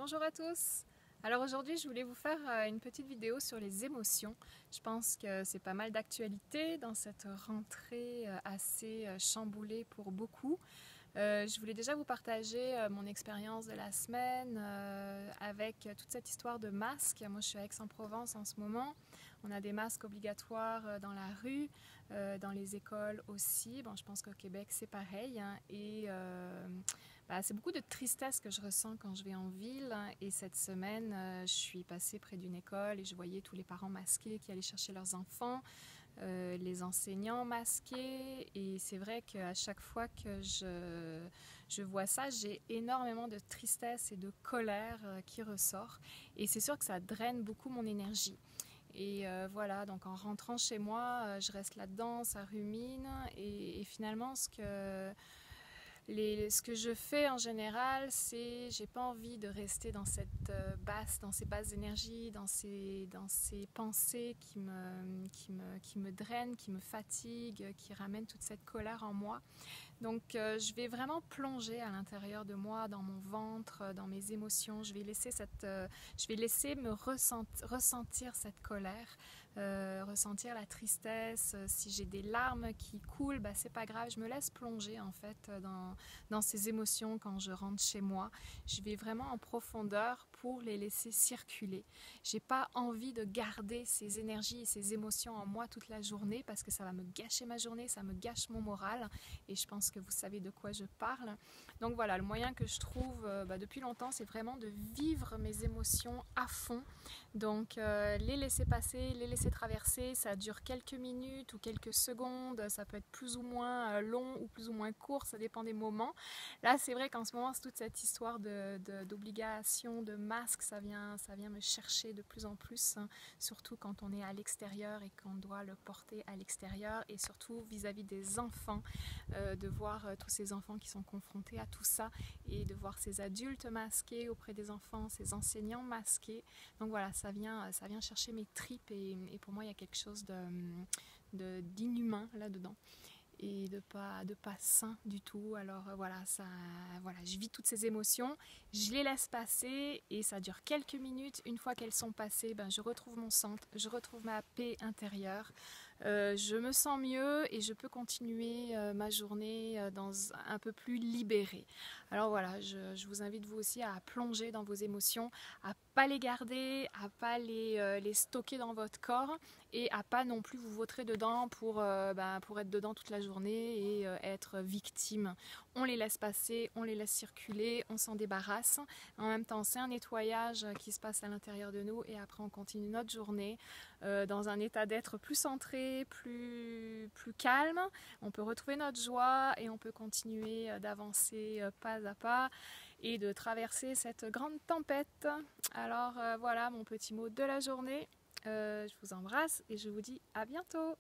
Bonjour à tous. Alors aujourd'hui je voulais vous faire une petite vidéo sur les émotions. Je pense que c'est pas mal d'actualité dans cette rentrée assez chamboulée pour beaucoup. Je voulais déjà vous partager mon expérience de la semaine avec toute cette histoire de masques. Moi je suis à Aix-en-Provence en ce moment. On a des masques obligatoires dans la rue, dans les écoles aussi. Bon, je pense qu'au Québec c'est pareil. C'est beaucoup de tristesse que je ressens quand je vais en ville. Et cette semaine, je suis passée près d'une école et je voyais tous les parents masqués qui allaient chercher leurs enfants. Les enseignants masqués, et c'est vrai qu'à chaque fois que je vois ça, j'ai énormément de tristesse et de colère qui ressort, et c'est sûr que ça draine beaucoup mon énergie. Et voilà, donc en rentrant chez moi, je reste là-dedans, ça rumine, et finalement ce que je fais en général, c'est j'ai pas envie de rester dans dans ces basses énergies, dans ces pensées qui me drainent, qui me fatiguent, qui ramènent toute cette colère en moi. Donc je vais vraiment plonger à l'intérieur de moi, dans mon ventre, dans mes émotions. Je vais laisser me ressentir cette colère, ressentir la tristesse. Si j'ai des larmes qui coulent, c'est pas grave. Je me laisse plonger en fait dans ces émotions quand je rentre chez moi. Je vais vraiment en profondeur pour les laisser circuler. J'ai pas envie de garder ces énergies et ces émotions en moi toute la journée, parce que ça va me gâcher ma journée, ça me gâche mon moral, et je pense que vous savez de quoi je parle. Donc voilà, le moyen que je trouve depuis longtemps, c'est vraiment de vivre mes émotions à fond. Donc les laisser passer, les laisser traverser, ça dure quelques minutes ou quelques secondes, ça peut être plus ou moins long ou plus ou moins court, ça dépend des moments. Là c'est vrai qu'en ce moment c'est toute cette histoire d'obligation, de masque, ça vient me chercher de plus en plus, hein, surtout quand on est à l'extérieur et qu'on doit le porter à l'extérieur, et surtout vis-à-vis des enfants, de voir tous ces enfants qui sont confrontés à tout ça, et de voir ces adultes masqués auprès des enfants, ces enseignants masqués. Donc voilà, ça vient chercher mes tripes, et pour moi il y a quelque chose d'inhumain là-dedans, et de pas sain du tout. Alors voilà, je vis toutes ces émotions, je les laisse passer, et ça dure quelques minutes. Une fois qu'elles sont passées, je retrouve mon centre, je retrouve ma paix intérieure. Je me sens mieux et je peux continuer ma journée un peu plus libérée. Alors voilà, je vous invite vous aussi à plonger dans vos émotions, à pas les garder, à pas les stocker dans votre corps, et à pas non plus vous vautrer dedans pour être dedans toute la journée et être victime. On les laisse passer, on les laisse circuler, on s'en débarrasse. En même temps, c'est un nettoyage qui se passe à l'intérieur de nous, et après on continue notre journée dans un état d'être plus centré, plus calme. On peut retrouver notre joie et on peut continuer d'avancer pas à pas et de traverser cette grande tempête. Alors voilà mon petit mot de la journée. Je vous embrasse et je vous dis à bientôt.